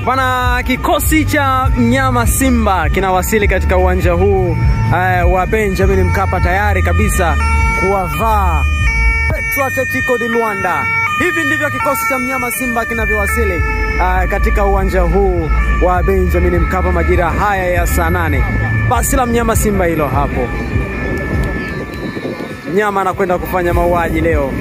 Bana, kikosi cha mnyama Simba kinawasili katika uwanja huu wa Benjamin Mkapa tayari kabisa kuwavaa Petro Atletico de Luanda. Hivi ndivyo kikosi cha mnyama Simba kinavyowasili katika uwanja huu wa Benjamin Mkapa majira haya ya saa 8. Basi la mnyama Simba hilo hapo. Mnyama anakwenda kufanya mauaji leo.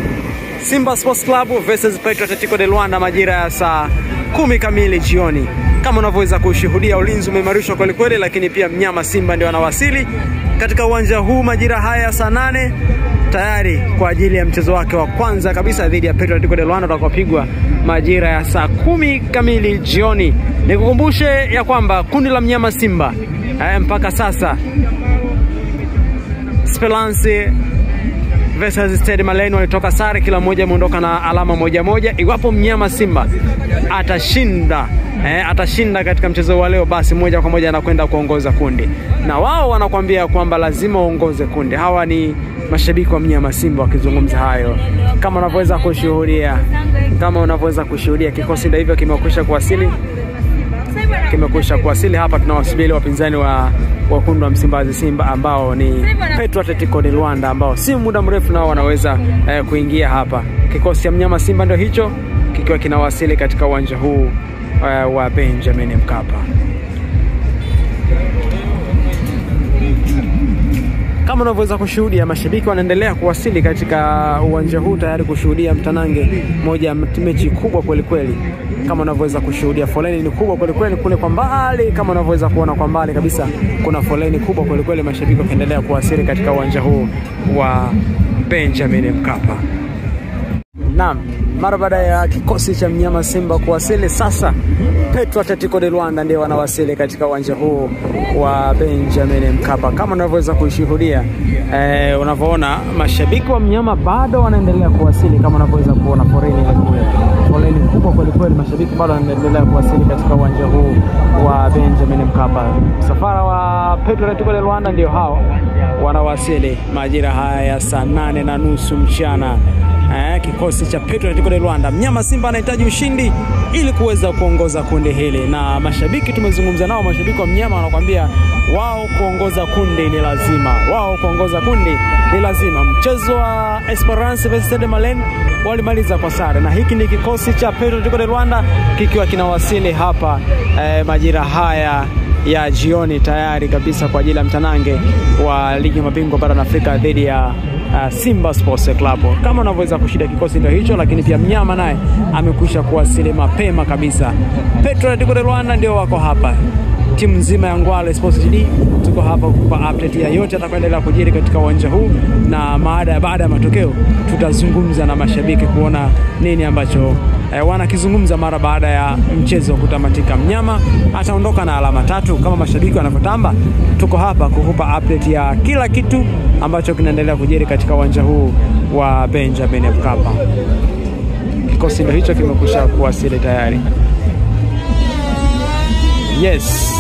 Simba Sports Club versus Petro Atletico de Luanda majira ya saa 10 kamili jioni. Kama unavyoweza kushuhudia, ulinzi umeimarishwa kweli kweli, lakini pia mnyama Simba ndio anawasili katika uwanja huu majira haya ya saa 8 tayari kwa ajili ya mchezo wake wa kwanza kabisa dhidi ya Petro Atletico de Luanda utakapigwa majira ya saa 10 kamili jioni. Nikukumbushe ya kwamba kundi la mnyama Simba mpaka sasa Esperance versus Stade Malien walitoka sare, kila mmoja ameondoka na alama moja. Iwapo mnyama Simba atashinda katika mchezo wa leo, basi moja kwa moja anakwenda kuongoza kundi. Na wao wanakuambia kwamba lazima uongoze kundi. Hawa ni mashabiki wa mnyama Simba wakizungumza hayo. Kama unaweza kushuhudia kikosi ndio hivyo kimekwisha kuwasili hapa. Tunawasubiri wapinzani wa kundi wa Msimbazi Simba ambao ni Petro Atletico de Luanda, ambao si muda mrefu nao wanaweza kuingia hapa. Kikosi cha mnyama Simba ndio hicho kikiwa kinawasili katika uwanja huu wa Benjamin Mkapa. Kama unavyoweza kushuhudia, mashabiki wanaendelea kuwasili katika uwanja huu tayari kushuhudia mtanange moja mechi kubwa kweli kweli. Kama unavyoweza kushuhudia, foleni ni kubwa kweli kweli kule kwa mbali. Kama unavyoweza kuona kwa mbali kabisa, kuna foleni kubwa kweli kweli, mashabiki wakiendelea kuwasili katika uwanja huu wa Benjamin Mkapa. Naam, mara baada ya kikosi cha mnyama Simba kuwasili, sasa Petro Atletico de Luanda ndio wanawasili katika uwanja huu wa Benjamin Mkapa. Kama unavyoweza kushuhudia, unavyoona mashabiki wa mnyama bado wanaendelea kuwasili. Kama unavyoweza kuona foleni kubwa kweli kweli, mashabiki bado wanaendelea kuwasili katika uwanja huu wa Benjamin Mkapa. Msafara wa Petro Atletico de Luanda ndio hao wanawasili majira haya ya saa 8:30 mchana. Kikosi cha Petro Atletico de Luanda. Mnyama Simba anahitaji ushindi ili kuweza kuongoza kundi hili, na mashabiki tumezungumza nao, mashabiki wa mnyama wanakuambia wao kuongoza kundi ni lazima. Mchezo wa Esperance versus Stade Malien walimaliza kwa sare, na hiki ni kikosi cha Petro Atletico de Luanda kikiwa kinawasili hapa majira haya ya jioni tayari kabisa kwa ajili ya mtanange wa ligi ya mabingwa barani Afrika dhidi ya Simba Sports Club. Kama unavyoweza kushuhudia, kikosi ndio hicho, lakini pia mnyama naye amekwisha kuwasili mapema kabisa. Petro Atletico de Luanda ndio wako hapa. Timu nzima ya Ngwale Sports GD tuko hapa kukupa update ya yote atakayoendelea kujiri katika uwanja huu, na baada ya matokeo tutazungumza na mashabiki kuona nini ambacho wanakizungumza mara baada ya mchezo kutamatika. Mnyama ataondoka na alama 3 kama mashabiki wanavyotamba. Tuko hapa kukupa update ya kila kitu ambacho kinaendelea kujiri katika uwanja huu wa Benjamin Mkapa. Kikosi ndio hicho kimekwisha kuwasili tayari. Yes.